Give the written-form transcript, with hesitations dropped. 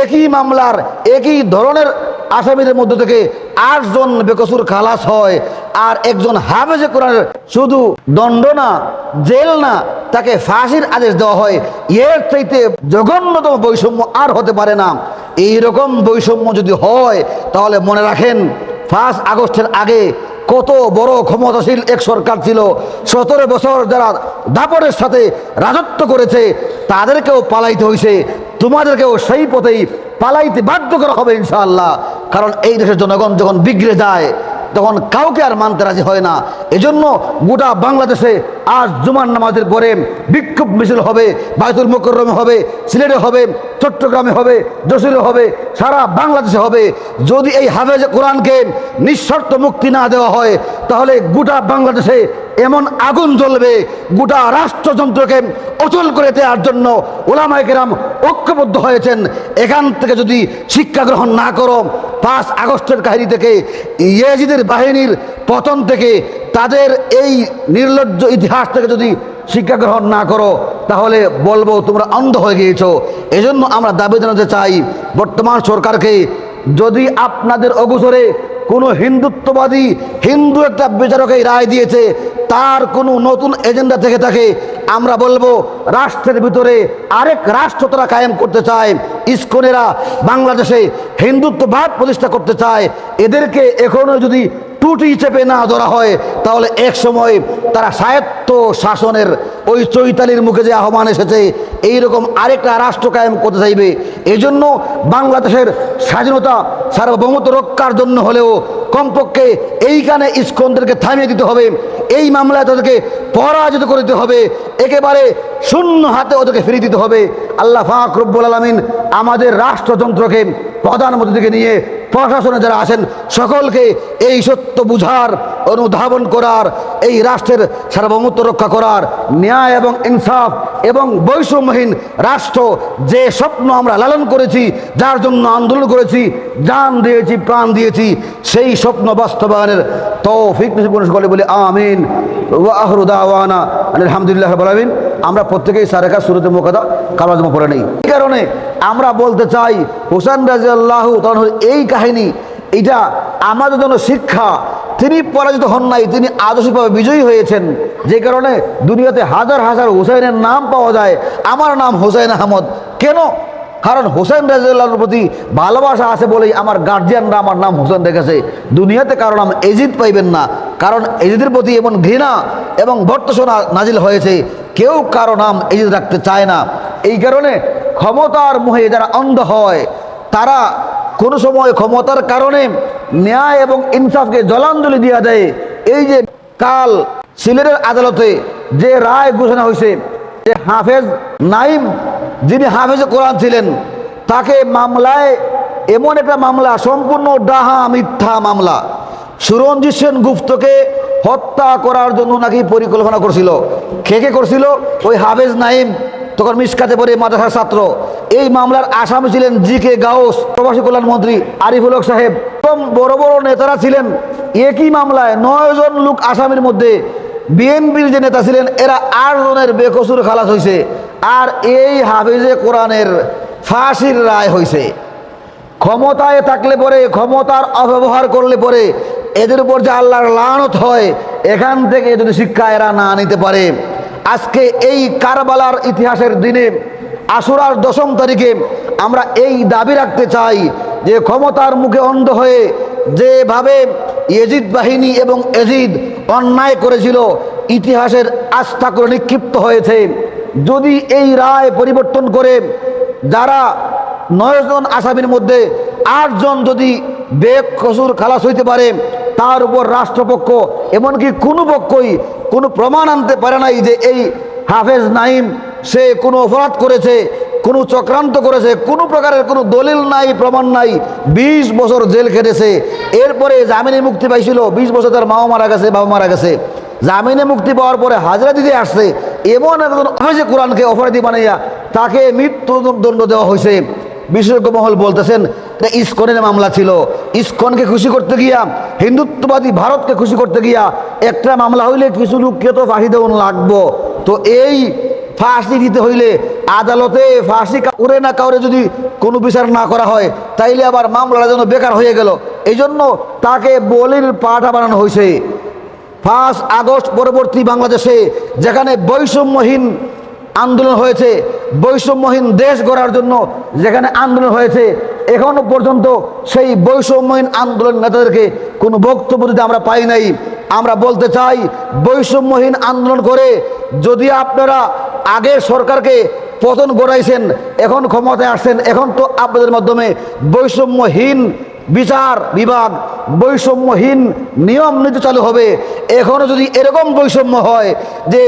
একই মামলার একই ধরনের আসামিদের মধ্য থেকে 8 জন বেকসুর খালাস হয়, আর একজন হাফেজে কোরআনের শুধু দণ্ড না, জেল না, তাকে ফাঁসির আদেশ দেওয়া হয়। এর চাইতে জঘন্যতম বৈষম্য আর হতে পারে না। এই রকম বৈষম্য যদি হয় তাহলে মনে রাখেন 5 আগস্টের আগে কত বড় ক্ষমতাশীল এক সরকার ছিল। 17 বছর যারা দাপটের সাথে রাজত্ব করেছে তাদেরকেও পালাইতে হয়েছে, তোমাদেরকেও সেই পথেই পালাইতে বাধ্য করা হবে ইনশাআল্লাহ। কারণ এই দেশের জনগণ যখন বিগড়ে যায় তখন কাউকে আর মানতে রাজি হয় না। এজন্য গোটা বাংলাদেশে আজ জুমার নামাজের পরে বিক্ষোভ মিছিল হবে, বায়তুল মুকাররমে হবে, সিলেটে হবে, চট্টগ্রামে হবে, যশোরে হবে, সারা বাংলাদেশে হবে। যদি এই হাফেজ কোরআনকে নিঃশর্ত মুক্তি না দেওয়া হয় তাহলে গোটা বাংলাদেশে এমন আগুন জ্বলবে, গোটা রাষ্ট্রযন্ত্রকে অচল করে দেওয়ার জন্য উলামায়ে কেরাম ঐক্যবদ্ধ হয়েছেন। এখান থেকে যদি শিক্ষা গ্রহণ না করো, 5 আগস্টের কাহিনী থেকে, ইয়েজিদের বাহিনীর পতন থেকে, তাদের এই নির্লজ্জ ইতিহাস থেকে যদি শিক্ষা গ্রহণ না করো তাহলে বলবো তোমরা অন্ধ হয়ে গিয়েছো। এজন্য আমরা দাবি জানাতে চাই বর্তমান সরকারকে, যদি আপনাদের অগোচরে কোনো হিন্দুত্ববাদী হিন্দু একটা বিচারক এই রায় দিয়েছে, তার কোনো নতুন এজেন্ডা থেকে থাকে, আমরা বলবো রাষ্ট্রের ভিতরে আরেক রাষ্ট্র তারা কায়েম করতে চায়, ইসকনেরা বাংলাদেশে হিন্দুত্ববাদ প্রতিষ্ঠা করতে চায়। এদেরকে এখনো যদি টুটি চেপে না ধরা হয় তাহলে এক সময় তারা স্বায়ত্ত শাসনের ওই চৈতালির মুখে যে আহ্বান এসেছে এইরকম আরেকটা রাষ্ট্র কায়েম করতে চাইবে। এই জন্য বাংলাদেশের স্বাধীনতা সার্বভৌমত্ব রক্ষার জন্য হলেও কমপক্ষে এইখানে ইসকনদেরকে থামিয়ে দিতে হবে, এই মামলায় তাদেরকে পরাজিত করে দিতে হবে, একেবারে শূন্য হাতে ওদেরকে ফিরিয়ে দিতে হবে। আল্লাহ পাক রব্বুল আলামিন আমাদের রাষ্ট্রযন্ত্রকে প্রধানমন্ত্রী থেকে নিয়ে প্রশাসনে যারা আছেন সকলকে এই সত্য বুঝার, অনুধাবন করার, এই রাষ্ট্রের সার্বভৌমত্ব রক্ষা করার, ন্যায় এবং ইনসাফ এবং বৈষম্যহীন রাষ্ট্র যে স্বপ্ন আমরা লালন করেছি, যার জন্য আন্দোলন করেছি, জান দিয়েছি, প্রাণ দিয়েছি, সেই স্বপ্ন বাস্তবায়নের তৌফিক নসিব করুন সকলে বলি আমিন। ওয়া আখিরু দাওয়ানা আলহামদুলিল্লাহি রাব্বিল আলামিন। আমরা প্রত্যেকেই সারেকা সূরাতে মুকাদ্দাস কালামা পড়ে নেই। এই কারণে আমরা বলতে চাই হুসাইন রাদিয়াল্লাহু তাআলা এই কাহিনী, এটা আমাদের জন্য শিক্ষা। তিনি পরাজিত হন নাই, তিনি আদর্শিকভাবে বিজয়ী হয়েছেন। যে কারণে দুনিয়াতে হাজার হাজার হুসাইনের নাম পাওয়া যায়। আমার নাম হুসাইন আহমদ। কেন? কারণ হুসাইন রাদিয়াল্লাহুর প্রতি ভালোবাসা আছে বলেই আমার গার্জিয়ানরা আমার নাম হুসাইন রেখেছে। দুনিয়াতে কারো নাম এজিদ পাইবেন না, কারণ এজিদের প্রতি এমন ঘৃণা এবং ভর্ৎসনা নাজিল হয়েছে, কেউ কারো নাম এজিদ রাখতে চায় না। এই কারণে ক্ষমতার মোহে যারা অন্ধ হয় তারা কোনো সময় ক্ষমতার কারণে ন্যায় এবং ইনসাফকে জলাঞ্জলি দিয়া দেয়। এই যে কাল সিলেটের আদালতে যে রায় ঘোষণা হয়েছে যে হাফেজ নাইম, যিনি হাফেজ কোরআন ছিলেন, তাকে মামলায়, এমন একটা মামলা সম্পূর্ণ ডাহা মিথ্যা মামলা, সুরঞ্জিত সেন গুপ্তকে হত্যা করার জন্য নাকি পরিকল্পনা করছিল। কে করছিল? ওই হাফেজ নাইম, তখন মিশকাতে পড়ে মাদ্রাসার ছাত্র। এই মামলার আসামি ছিলেন জি.কে. গাউস, প্রবাসী কল্যাণ মন্ত্রী আরিফুল হক সাহেব, এবং বড় বড় নেতারা ছিলেন। একই মামলায় 9 জন লোক আসামির মধ্যে বিএনপির যে নেতা ছিলেন এরা 8 জনের বেকসুর খালাস হয়েছে, আর এই হাফেজে কোরআনের ফাঁসির রায় হয়েছে। ক্ষমতায় থাকলে পরে, ক্ষমতার অপব্যবহার করলে পরে এদের উপর যে আল্লাহর লানত হয়, এখান থেকে যদি শিক্ষা এরা না নিতে পারে, আজকে এই কারবালার ইতিহাসের দিনে আশুরার 10ম তারিখে আমরা এই দাবি রাখতে চাই যে ক্ষমতার মুখে অন্ধ হয়ে যেভাবে ইয়েজিদ বাহিনী এবং এজিদ অন্যায় করেছিল, ইতিহাসের আস্থা করে নিক্ষিপ্ত হয়েছে। যদি এই রায় পরিবর্তন করে যারা 9 জন আসামির মধ্যে 8 জন যদি বেকসুর খালাস হইতে পারে, তার উপর রাষ্ট্রপক্ষ এমনকি কোনো পক্ষই কোনো প্রমাণ আনতে পারে নাই যে এই হাফেজ নাইম সে কোনো অপরাধ করেছে, কোনো চক্রান্ত করেছে, কোনো প্রকারের কোনো দলিল নাই, প্রমাণ নাই। 20 বছর জেল খেটেছে, এরপরে জামিনে মুক্তি পাইছিল। 20 বছর তার মাও মারা গেছে, বাবা মারা গেছে, জামিনে মুক্তি পাওয়ার পরে হাজরা দিতে আসছে। এমন একজন হাফেজে কোরআনকে অপরাধী বানাইয়া তাকে মৃত্যুদণ্ড দেওয়া হয়েছে। বিশেষজ্ঞ মহল বলতেছেন এটা ইসকনের মামলা ছিল। ইসকনকে খুশি করতে গিয়া, হিন্দুত্ববাদী ভারতকে খুশি করতে গিয়া একটা মামলা হইলে কিছু লোককে তো ফাঁসি দেওয়া লাগবো। তো এই ফাঁসি দিতে হইলে আদালতে ফাঁসি কাউরে না কাউরে যদি কোনো বিচার না করা হয়, তাইলে আবার মামলাটা যেন বেকার হয়ে গেল। এই জন্য তাকে বলির পাঠা বানানো হয়েছে। 5 আগস্ট পরবর্তী বাংলাদেশে যেখানে বৈষম্যহীন আন্দোলন হয়েছে, বৈষম্যহীন দেশ গড়ার জন্য যেখানে আন্দোলন হয়েছে, এখনো পর্যন্ত সেই বৈষম্যহীন আন্দোলন নেতাদেরকে কোনো বক্তব্য দিতে আমরা পাই নাই। আমরা বলতে চাই, বৈষম্যহীন আন্দোলন করে যদি আপনারা আগের সরকারকে পতন গড়াইছেন, এখন ক্ষমতায় আসছেন, এখন তো আপনাদের মাধ্যমে বৈষম্যহীন বিচার বিভাগ, বৈষম্যহীন নিয়ম নীতি চালু হবে। এখনো যদি এরকম বৈষম্য হয় যে